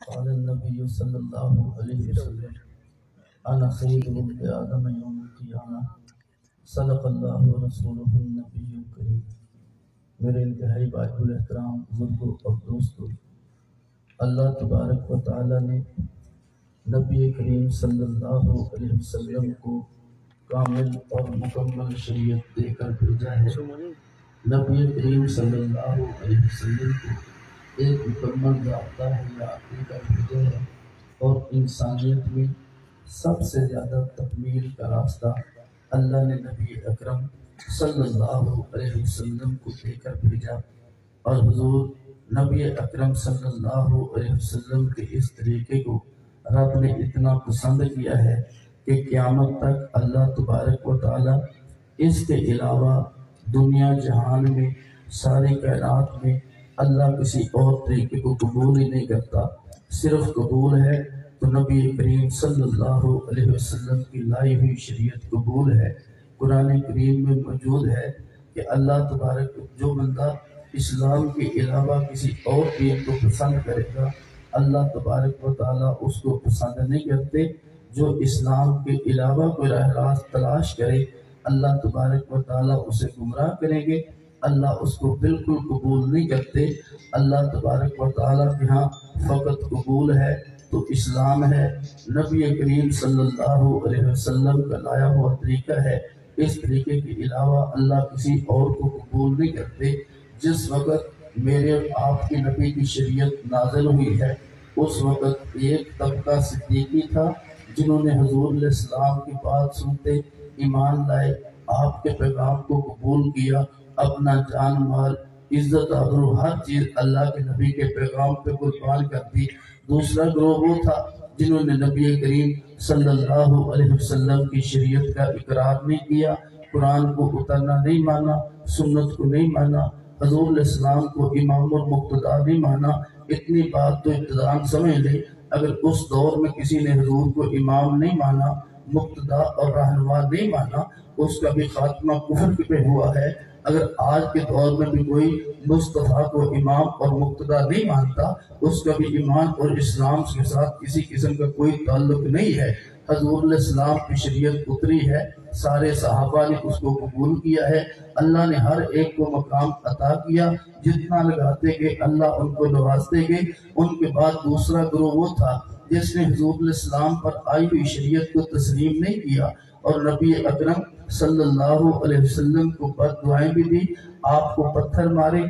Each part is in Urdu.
قال النبي صلى الله عليه وسلم أنا خير ولد آدم يوم القيامة صدق اللہ رسولہ النبی الکریم۔ میرے انتہائی باعث الاحترام بزرگوں اور دوستوں، اللہ تبارک و تعالی نے نبی کریم صلی اللہ علیہ وسلم کو کامل اور مکمل شریعت دے کر بھیجا ہے۔ نبی کریم صلی اللہ علیہ وسلم کو ایک مکمل ضابطہ ہدایت دے کر بھیجا ہے، اور انسانیت میں سب سے زیادہ تکمیل کا راستہ اللہ نے نبی اکرم صلی اللہ علیہ وسلم کو دے کر بھیجا۔ اور حضور نبی اکرم صلی اللہ علیہ وسلم کے اس طریقے کو رب نے اتنا پسند کیا ہے کہ قیامت تک اللہ تبارک و تعالی اس کے علاوہ دنیا جہان میں ساری کائنات میں اللہ کسی اور طریقے کو قبول ہی نہیں کرتا۔ صرف قبول ہے تو نبی کریم صلی اللہ علیہ وسلم کی لائی ہوئی شریعت قبول ہے۔ قرآن کریم میں موجود ہے کہ اللہ تبارک جو بندہ اسلام کے علاوہ کسی اور دین کو پسند کرے گا، اللہ تبارک و تعالیٰ اس کو پسند نہیں کرتے۔ جو اسلام کے علاوہ کوئی راہ راست تلاش کرے، اللہ تبارک و تعالیٰ اسے گمراہ کریں گے، اللہ اس کو بالکل قبول نہیں کرتے۔ اللہ تبارک و تعالیٰ کے ہاں فقط قبول ہے تو اسلام ہے، نبی کریم صلی اللہ علیہ وسلم کا لایا ہوا طریقہ ہے۔ اس طریقے کے علاوہ اللہ کسی اور کو قبول نہیں کرتے۔ جس وقت میرے اور آپ کے نبی کی شریعت نازل ہوئی ہے، اس وقت ایک طبقہ صدیقی تھا جنہوں نے حضور علیہ السلام کی بات سنتے ایمان لائے، آپ کے پیغام کو قبول کیا، اپنا جان مال عزت آبرو ہر چیز اللہ کے نبی کے پیغام پہ قربان کر دی۔ دوسرا گروہ وہ تھا جنہوں نے نبی کریم صلی اللہ علیہ وسلم کی شریعت کا اقرار نہیں کیا، قرآن کو اترنا نہیں مانا، سنت کو نہیں مانا، حضور علیہ السلام کو امام اور مقتدا نہیں مانا۔ اتنی بات تو ابتداءً سمجھ لے، اگر اس دور میں کسی نے حضور کو امام نہیں مانا، مقتدا اور رہنما نہیں مانا، اس کا بھی خاتمہ کفر پہ ہوا ہے۔ اگر آج کے دور میں بھی کوئی مصطفیٰ کو امام اور مقتدا نہیں مانتا، اس کا بھی ایمان اور اسلام کے ساتھ کسی قسم کا کوئی تعلق نہیں ہے۔ حضور علیہ السلام کی شریعت اتری ہے، سارے صحابہ نے اس کو قبول کیا ہے، اللہ نے ہر ایک کو مقام عطا کیا، جتنا لگاتے گئے اللہ ان کو نوازتے گئے۔ ان کے بعد دوسرا گروہ وہ تھا جس نے حضور علیہ السلام پر آئی ہوئی شریعت کو تسلیم نہیں کیا، اور نبی اکرم صلی اللہ علیہ وسلم کو بد دعائیں بھی دی، آپ کو پتھر مارے،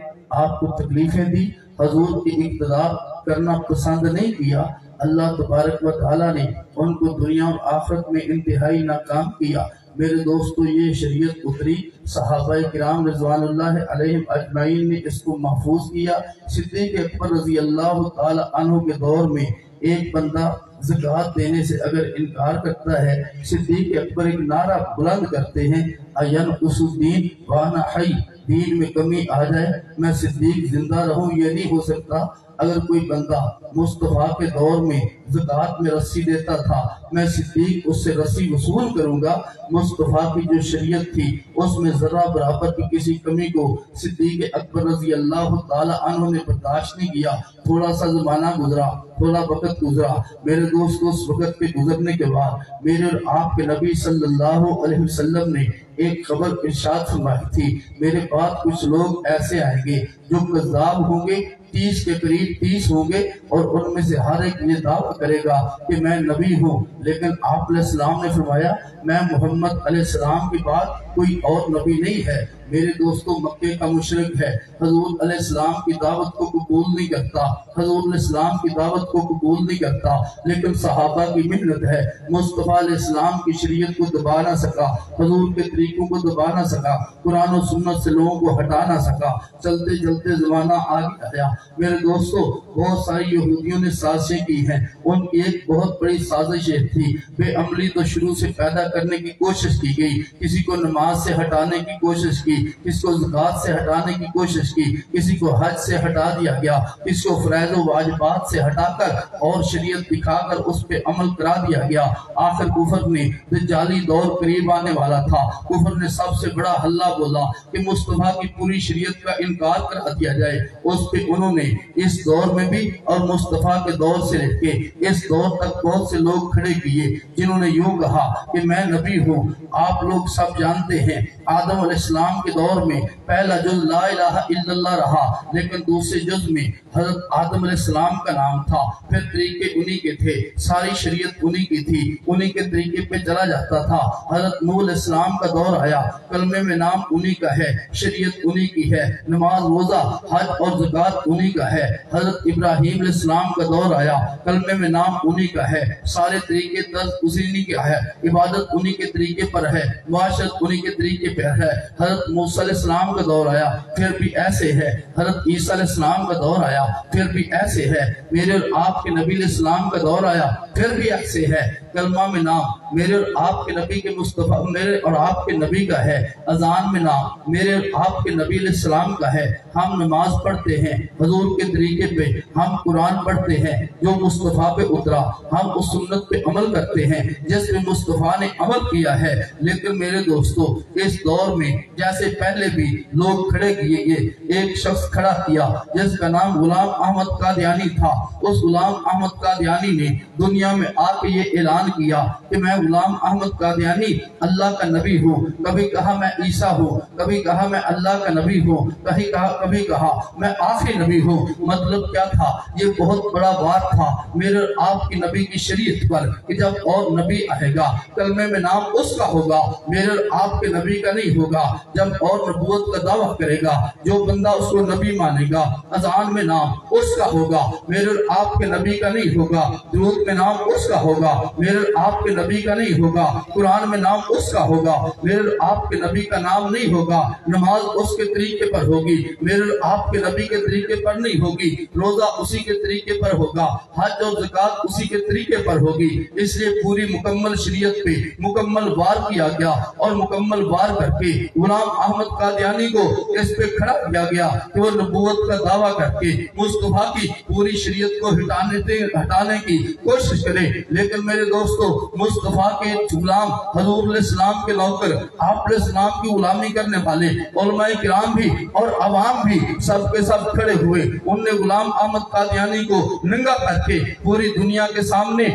آپ کو تکلیفیں دی، حضور کی اقتداء کرنا پسند نہیں کیا۔ اللہ تبارک و تعالیٰ نے ان کو دنیا اور آخرت میں انتہائی ناکام کیا۔ میرے دوستو، یہ شریعت اتری، صحابہ کرام رضوان اللہ علیہم اجمعین نے اس کو محفوظ کیا۔ صدیق اکبر رضی اللہ تعالیٰ عنہ کے دور میں ایک بندہ زکوٰۃ دینے سے اگر انکار کرتا ہے، صدیق اکبر ایک نعرہ بلند کرتے ہیں، اَيَنْقُصُ الدِّينُ وَأَنَا حَيٌّ، دین میں کمی آ جائے میں صدیق زندہ رہوں یہ نہیں ہو سکتا۔ اگر کوئی بندہ مصطفیٰ کے دور میں زکوٰۃ میں رسی دیتا تھا، میں صدیق اس سے رسی وصول کروں گا۔ مصطفیٰ کی جو شریعت تھی اس میں ذرہ برابر کی کسی کمی کو صدیق اکبر رضی اللہ تعالی عنہ نے برداشت نہیں کیا۔ تھوڑا سا زمانہ گزرا، تھوڑا وقت گزرا، میرے دوستو، اس وقت کے گزرنے کے بعد میرے اور آپ کے نبی صلی اللہ علیہ وسلم نے ایک خبر ارشاد فرمائی تھی، میرے بعد کچھ لوگ ایسے آئیں گے جو کذاب ہوں گے، 30 کے قریب 30 ہوں گے، اور ان میں سے ہر ایک یہ دعویٰ کرے گا کہ میں نبی ہوں، لیکن آپ علیہ السلام نے فرمایا میں محمد علیہ السلام کے بعد کوئی اور نبی نہیں ہے۔ میرے دوستو، مکے کا مشرک ہے، حضور علیہ السلام کی دعوت کو قبول نہیں کرتا، حضور علیہ السلام کی دعوت کو قبول نہیں کرتا، لیکن صحابہ کی محنت ہے، مصطفیٰ علیہ السلام کی شریعت کو دبا نہ سکا، حضور کے طریقوں کو دبا نہ سکا، قرآن و سنت سے لوگوں کو ہٹا نہ سکا۔ چلتے چلتے زمانہ آگے آیا۔ میرے دوستو، بہت ساری یہودیوں نے سازشیں کی ہیں، ان کی ایک بہت بڑی سازش یہ تھی، بے عملی تو شروع سے پیدا کرنے کی کوشش کی گئی، کسی کو نماز سے ہٹانے کی کوشش کی، کی، کسی کو زکوٰۃ سے ہٹانے کی کوشش کی، کسی کو حج سے ہٹا دیا گیا، کسی کو فرائض و واجبات سے ہٹا کر اور شریعت دکھا کر اس پہ عمل کرا دیا گیا۔ آخر کفر میں دجالی دور قریب آنے والا تھا، کفر نے سب سے بڑا حلہ بولا کہ مصطفیٰ کی پوری شریعت کا انکار کرا دیا جائے۔ اس پہ انہوں نے اس دور میں بھی اور مصطفیٰ کے دور سے لے کے اس دور تک بہت سے لوگ کھڑے کیے جنہوں نے یوں کہا کہ میں نبی ہوں۔ آپ لوگ سب جانتے ہیں آدم علیہ السلام کے دور میں پہلا جز لا الہ الا اللہ رہا، لیکن دوسرے جز میں حضرت آدم علیہ السلام کا نام تھا، پھر طریقے انہی کے تھے، ساری شریعت انہی کی تھی، انہی کے طریقے پہ چلا جاتا تھا۔ حضرت نوح علیہ السلام کا دور آیا، کلمے میں نام انہی کا ہے، شریعت انہی کی ہے، نماز روزہ حج اور زکوٰۃ انہی کا ہے۔ حضرت ابراہیم علیہ السلام کا دور آیا، کلمے میں نام انہی کا ہے، سارے طریقے طرز انہی کا ہے، عبادت انہی کے طریقے پر ہے، معاشرت انہی کے طریقے پر ہے۔ حضرت موسیٰ علیہ السلام کا دور آیا، پھر بھی ایسے ہے۔ حضرت عیسیٰ علیہ السلام کا دور آیا، پھر بھی ایسے ہے۔ میرے اور آپ کے نبی علیہ السلام کا دور آیا، پھر بھی ایسے ہے۔ کلمہ میں نام میرے اور آپ کے نبی کے مصطفیٰ میرے اور آپ کے نبی کا ہے، اذان میں نام میرے اور آپ کے نبی علیہ السلام کا ہے۔ ہم نماز پڑھتے ہیں حضور کے طریقے پہ، ہم قرآن پڑھتے ہیں جو مصطفیٰ پہ اترا، ہم اس سنت پہ عمل کرتے ہیں جس پہ مصطفیٰ نے عمل کیا ہے۔ لیکن میرے دوستو، اس دور میں جیسے پہلے بھی لوگ کھڑے کیے گئے، ایک شخص کھڑا کیا جس کا نام غلام احمد قادیانی تھا۔ اس غلام احمد قادیانی نے دنیا میں آ کے یہ اعلان کیا کہ میں غلام احمد قادیانی اللہ کا نبی ہوں۔ کبھی کہا میں عیسیٰ ہوں، کبھی کہا میں اللہ کا نبی ہوں، کبھی کہا میں آخری نبی ہوں۔ مطلب کیا تھا؟ یہ بہت بڑا بات تھا میرے اور آپ کی نبی کی شریعت پر کہ جب اور نبی آئے گا کلمے میں نام اس کا ہوگا، میرے اور آپ کے نبی کا نہیں ہوگا۔ جب اور نبوت کا دعویٰ کرے گا جو بندہ اس کو نبی مانے گا، اذان میں نام اس کا ہوگا، میرے اور آپ کے نبی کا نہیں ہوگا۔ درود میں نام اس کا ہوگا، میرے اور آپ کے نبی کا نہیں ہوگا۔ قرآن میں نام اس کا ہوگا، میرے اور آپ کے نبی کا نام نہیں ہوگا۔ نماز اس کے طریقے پر ہوگی، میرے اور آپ کے نبی کے طریقے پر نہیں ہوگی۔ روزہ اسی کے طریقے پر ہوگا، حج اور زکوٰۃ اسی کے طریقے پر ہوگی۔ اس لیے پوری مکمل شریعت پہ مکمل وار کیا گیا اور مکمل وار کر کے غلام احمد قادیانی کو اس پہ کھڑا کیا گیا کہ وہ نبوت کا دعویٰ کر کے مصطفیٰ کی پوری شریعت کو ہٹانے کی کوشش کرے۔ لیکن میرے دوستو، مصطفیٰ کے غلام حضور علیہ السلام کے نوکر، آپ علیہ السلام کی غلامی کرنے والے علماء کرام بھی اور عوام بھی سب کے سب کھڑے ہوئے۔ ان نے غلام احمد قادیانی کو ننگا کر کے پوری دنیا کے سامنے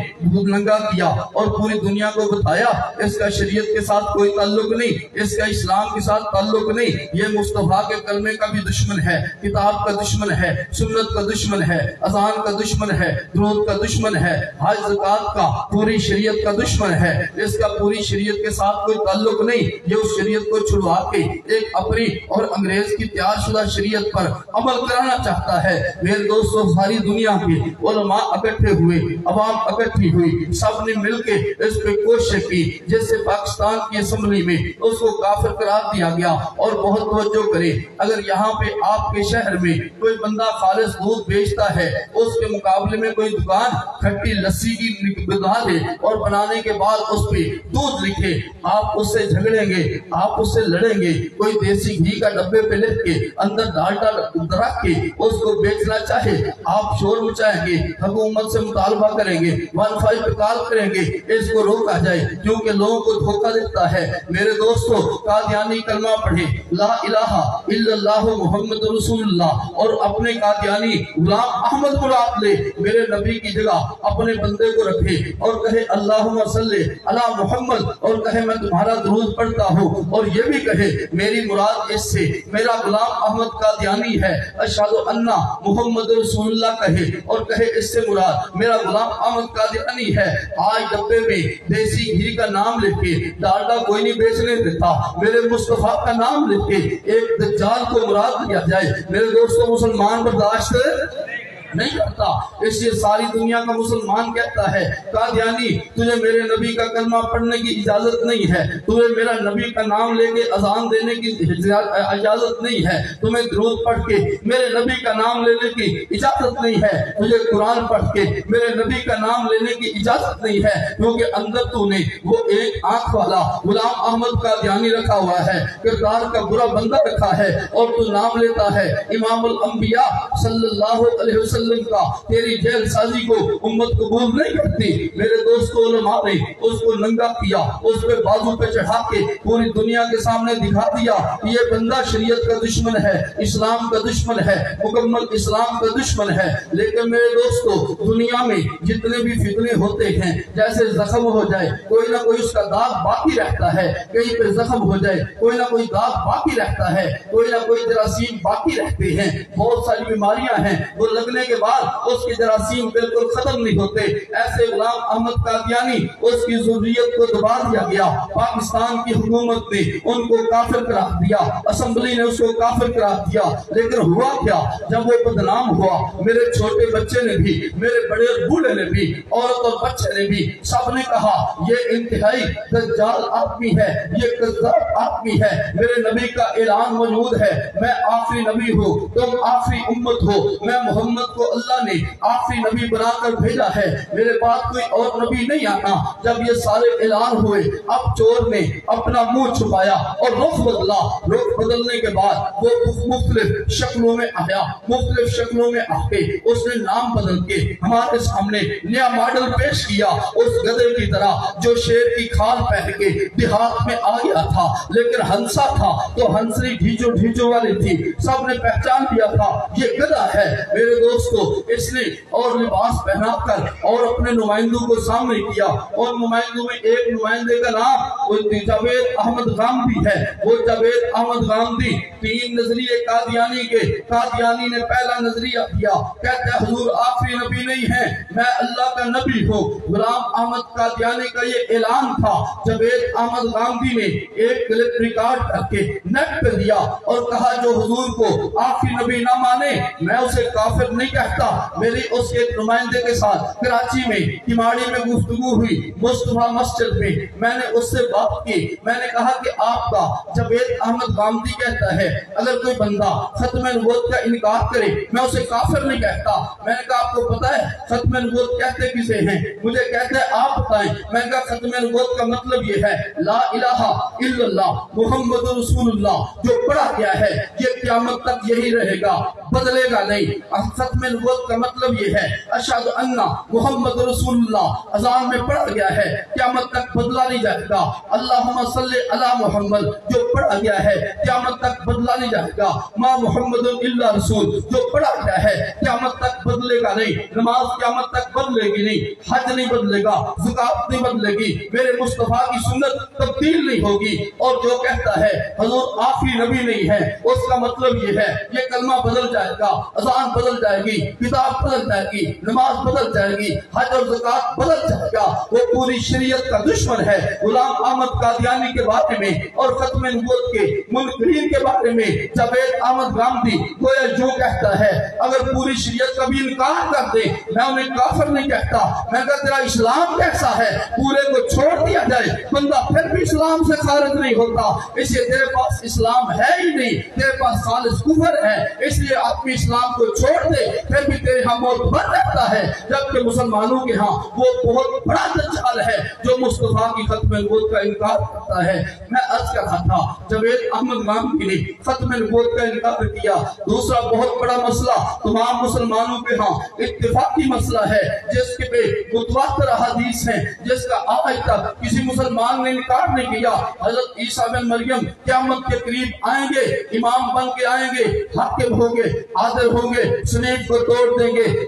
ننگا کیا اور پوری دنیا کو بتایا اس کا شریعت کے ساتھ کوئی تعلق نہیں، اس کا اسلام کے ساتھ تعلق نہیں، یہ مصطفیٰ کے کلمے کا بھی دشمن ہے، کتاب کا دشمن ہے، سنت کا دشمن ہے، اذان کا دشمن ہے، درود کا دشمن ہے، حج زکوٰۃ کا پوری شریعت کا دشمن ہے۔ اس کا پوری شریعت کے ساتھ کوئی تعلق نہیں، یہ اس شریعت کو چھڑوا کے ایک اپنی اور انگریز کی تیار شدہ شریعت پر عمل کرانا چاہتا ہے۔ میرے دوستو، ساری دنیا کے علماء اکٹھے ہوئے، عوام اکٹھی ہوئی، سب نے مل کے اس پہ کوشش کی جس سے پاکستان کی اسمبلی میں اس کو کافر قرار دیا گیا۔ اور بہت توجہ کرے، اگر یہاں پہ آپ کے شہر میں کوئی بندہ خالص دودھ بیچتا ہے، اس کے مقابلے میں کوئی دکان کھٹی لسی کی بنا دے اور بنانے کے بعد اس پہ دودھ لکھے، آپ اس سے جھگڑیں گے، آپ اس سے لڑیں گے۔ کوئی دیسی گھی کا ڈبے پہ لکھ کے اندر ڈالٹا رکھ کے اس کو بیچنا چاہے، آپ شور مچائیں گے، حکومت سے مطالبہ کریں گے، 15 پہ کال کریں گے اس کو روکا جائے، کیونکہ لوگوں کو دھوکہ دیتا ہے۔ میرے دوستو، قادیانی کلمہ پڑھے لا الہ الا اللہ محمد رسول اللہ اور اپنے قادیانی غلام احمد کو رات لے میرے نبی کی جگہ اپنے بندے کو رکھے اور کہے اللہم صلی علی محمد، اور کہے میں تمہارا درود پڑھتا ہوں، اور یہ بھی کہے میری مراد اس سے میرا غلام احمد قادیانی ہے، اشہد ان محمد رسول اللہ کہے، اور کہے اس سے مراد میرا غلام احمد قادیانی ہے۔ آج ڈبے میں دیسی گھی کا نام لکھ کے ڈالڈا کوئی نہیں بیچنے دیتا، میرے مصطفیٰ کا نام لکھ کے ایک دجال کو مراد دیا جائے۔ میرے دوستو، مسلمان برداشت نہیں کرتا۔ اس لیے ساری دنیا کا مسلمان کہتا ہے قادیانی تجھے میرے نبی کا کلمہ پڑھنے کی اجازت نہیں ہے، تجھے میرا نبی کا نام لے کے اذان دینے کی اجازت نہیں ہے، تمہیں درود پڑھ کے میرے نبی کا نام لینے کی اجازت نہیں ہے، تجھے قرآن پڑھ کے میرے نبی کا نام لینے کی اجازت نہیں ہے، کیونکہ اندر تو نے وہ ایک آنکھ والا غلام احمد قادیانی رکھا ہوا ہے، کردار کا برا بندہ رکھا ہے، اور تو نام لیتا ہے امام الانبیاء صلی اللہ علیہ وسلم کا۔ تیری جیل سازی کو امت قبول نہیں کرتی۔ میرے دوستو علماء نے اس کو ننگا کیا، اس پہ بازو پہ چڑھا کے پوری دنیا کے سامنے دکھا دیا کہ یہ بندہ شریعت کا دشمن ہے، اسلام کا دشمن ہے، مکمل اسلام کا دشمن ہے۔ لیکن میرے دوستو دنیا میں جتنے بھی فتنے ہوتے ہیں، جیسے زخم ہو جائے کوئی نہ کوئی اس کا داغ باقی رہتا ہے، کہیں پہ زخم ہو جائے کوئی نہ کوئی داغ باقی رہتا ہے، کوئی نہ کوئی جراثیم باقی رہتے ہیں۔ بہت ساری بیماریاں ہیں وہ لگنے کے بعد اس کے جراثیم بالکل ختم نہیں ہوتے۔ ایسے غلام احمد قادیانی اس کی ذریت کو دبا دیا گیا، پاکستان کی حکومت نے ان کو کافر قرار دیا، اسمبلی نے اس کو کافر قرار دیا۔ لیکن ہوا کیا؟ جب وہ بدنام ہوا، میرے چھوٹے بچے نے بھی، میرے بڑے بوڑھے نے بھی، عورت اور بچے نے بھی، سب نے کہا یہ انتہائی دجال آدمی ہے، یہ کذاب آدمی ہے۔ میرے نبی کا اعلان موجود ہے، میں آخری نبی ہوں، تم آخری امت ہو، میں محمد کو اللہ نے آخری نبی بنا کر بھیجا ہے، میرے بعد کوئی اور نبی نہیں آنا۔ جب یہ سارے اعلان ہوئے، اب چور نے اپنا منہ چھپایا اور رخ بدلا۔ رخ بدلنے کے بعد وہ مختلف شکلوں میں آیا، مختلف شکلوں میں آ کے اس نے نام بدل کے ہمارے سامنے نیا ماڈل پیش کیا، اس گدھے کی طرح جو شیر کی کھال پہن کے دیہات میں آ گیا تھا، لیکن ہنسا تھا تو ہنسری ڈھیچو ڈھیچو والی تھی، سب نے پہچان لیا تھا یہ گدھا ہے۔ میرے دوستو اس نے اور لباس پہنا کر اور اپنے نمائندوں کو سامنے کیا، اور نمائندوں میں ایک نمائندے کا نام جاوید احمد غامدی ہے۔ وہ جاوید احمد غامدی تین نظریے قادیانی کے، قادیانی نے پہلا نظریہ دیا، کہتے ہیں حضور آخری نبی نہیں ہے، میں اللہ کا نبی ہوں۔ غلام احمد قادیانی کا یہ اعلان تھا۔ جاوید احمد غامدی نے ایک کلپ ریکارڈ کر کے نیٹ پہ دیا اور کہا جو حضور کو آخری نبی نہ مانے میں اسے کافر نہیں کہتا۔ میری اس کے نمائندے کے ساتھ کراچی میں کماڑی میں گفتگو ہوئی، مصطفیٰ مسجد میں، میں نے اس سے بات کی، میں نے کہا کہ آپ کا جاوید احمد غامدی کہتا ہے اگر کوئی بندہ ختم نبوت کا انکار کرے میں اسے کافر نہیں کہتا۔ میں نے کہا آپ کو پتا ہے ختم نبوت کہتے کسے ہیں؟ مجھے کہتے ہیں آپ بتائیں۔ میں نے کہا ختم نبوت کا مطلب یہ ہے لا الہ الا اللہ محمد رسول اللہ، جو پڑھا گیا ہے یہ قیامت تک یہی رہے گا، بدلے گا نہیں۔ ختم نبوت کا مطلب یہ ہے اشہد ان محمد رسول اللہ، اذان میں پڑھا گیا ہے قیامت تک بدلا نہیں جائے گا۔ اللہم صلی علی محمد، جو پڑھا گیا ہے قیامت تک بدلا نہیں جائے گا۔ ما محمد الا رسول، جو پڑھا گیا ہے قیامت تک بدلے گا نہیں۔ نماز قیامت تک بدلے گی نہیں، حج نہیں بدلے گا، زکات نہیں بدلے گی، میرے مصطفیٰ کی سنت تبدیل نہیں ہوگی۔ اور جو کہتا ہے حضور آخری نبی نہیں ہے، اس کا مطلب یہ ہے یہ کلمہ بدل جائے گا، اذان بدل جائے گی، کتاب بدل جائے گی، نماز بدل جائے گی، حج اور زکات بدل جائے گا، وہ پوری شریعت کا دشمن ہے۔ غلام احمد قادیانی کے بارے میں اور ختم نبوت کے منکرین کے بارے میں جاوید احمد غامدی گویا جو کہتا ہے اگر پوری شریعت کا بھی انکار کر دے میں انہیں کافر نہیں کہتا۔ میں کہتا تیرا اسلام کیسا ہے، پورے کو چھوڑ دیا جائے بندہ پھر بھی اسلام سے خارج نہیں ہوتا، اس لیے تیرے پاس اسلام ہے ہی نہیں، تیرے پاس خالص کفر ہے، اس لیے آدمی اسلام کو چھوڑ دے پھر بھی تیرے ہاں موت بن رہتا ہے۔ جبکہ مسلمانوں کے ہاں وہ بہت بڑا دجال ہے جو مصطفیٰ کی ختم نبوت کا انکار کرتا ہے۔ میں عرض کر رہا تھا جاوید احمد غامدی نے ختم نبوت کا انکار کیا۔ دوسرا بہت بڑا مسئلہ تمام مسلمانوں کے ہاں اتفاقی مسئلہ ہے، جس کے پہ متواتر احادیث ہیں، جس کا آج تک کسی مسلمان نے انکار نہیں کیا۔ حضرت عیسیٰ بن مریم قیامت کے قریب آئیں گے، امام بن کے آئیں گے، حاکم ہوں گے، عادل ہوں گے، سلیب کو توڑ دیں گے،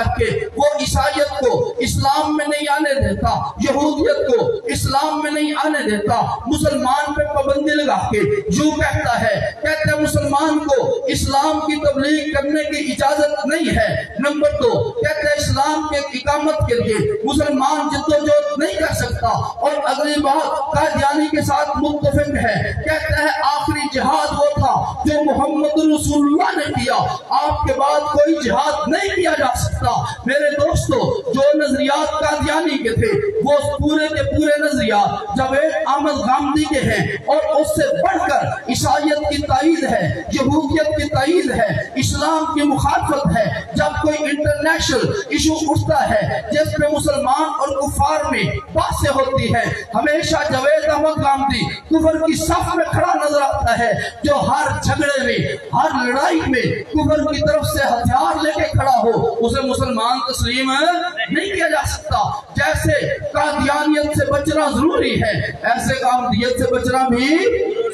کر کے وہ عیسائیت کو اسلام میں نہیں آنے دیتا، یہودیت کو اسلام میں نہیں آنے دیتا، مسلمان پہ پابندی لگا کے یوں کہتا ہے، کہتے ہیں مسلمان کو اسلام کی تبلیغ کرنے کی اجازت نہیں ہے۔ نمبر 2 کہتے ہیں اسلام کے اقامت کے لیے مسلمان جدوجہد نہیں کر سکتا۔ اور اگلی بات قادیانی کے ساتھ متفق ہے، کہتا ہے آخری جہاد وہ تھا جو محمد رسول اللہ نے کیا، آپ کے بعد کوئی جہاد نہیں کیا جا سکتا۔ میرے دوستو، جو نظریات قادیانی کے تھے وہ پورے کے پورے نظریات جاوید احمد غامدی کے ہیں، اور اس سے بڑھ کر عیسائیت کی تائید ہے، یہودیت کی تائید ہے، اسلام کی مخالفت ہے۔ جب کوئی انٹرنیشنل ایشو اٹھتا ہے جس پہ مسلمان اور کفار میں بحثیں ہوتی ہے، ہمیشہ جاوید احمد غامدی کفر کی صف میں کھڑا نظر آتا ہے، جو ہر جھگڑے میں، ہر لڑائی میں کفر کی طرف سے ہتھیار لے کے کھڑا ہو، اسے مسلمان تسلیم نہیں کیا جا سکتا۔ جیسے قادیانیت سے بچنا ضروری ہے، ایسے غامدیت سے بچنا بھی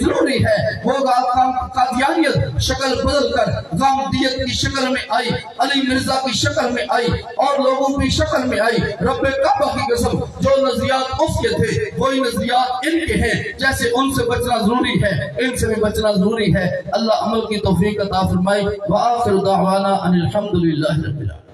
ضروری ہے۔ وہ قادیانیت شکل بدل کر غامدیت کی شکل میں آئی، علی مرزا کی شکل میں آئی، اور لوگوں کی شکل میں آئی۔ رب کعبہ کی قسم، جو نظریات اس کے تھے وہی نظریات ان کے ہیں۔ جیسے ان سے بچنا ضروری ہے، ان سے بھی بچنا ضروری ہے۔ اللہ عمل کی توفیق عطا فرمائے۔ وآخر دعوانا ان الحمدللہ رب العالمین۔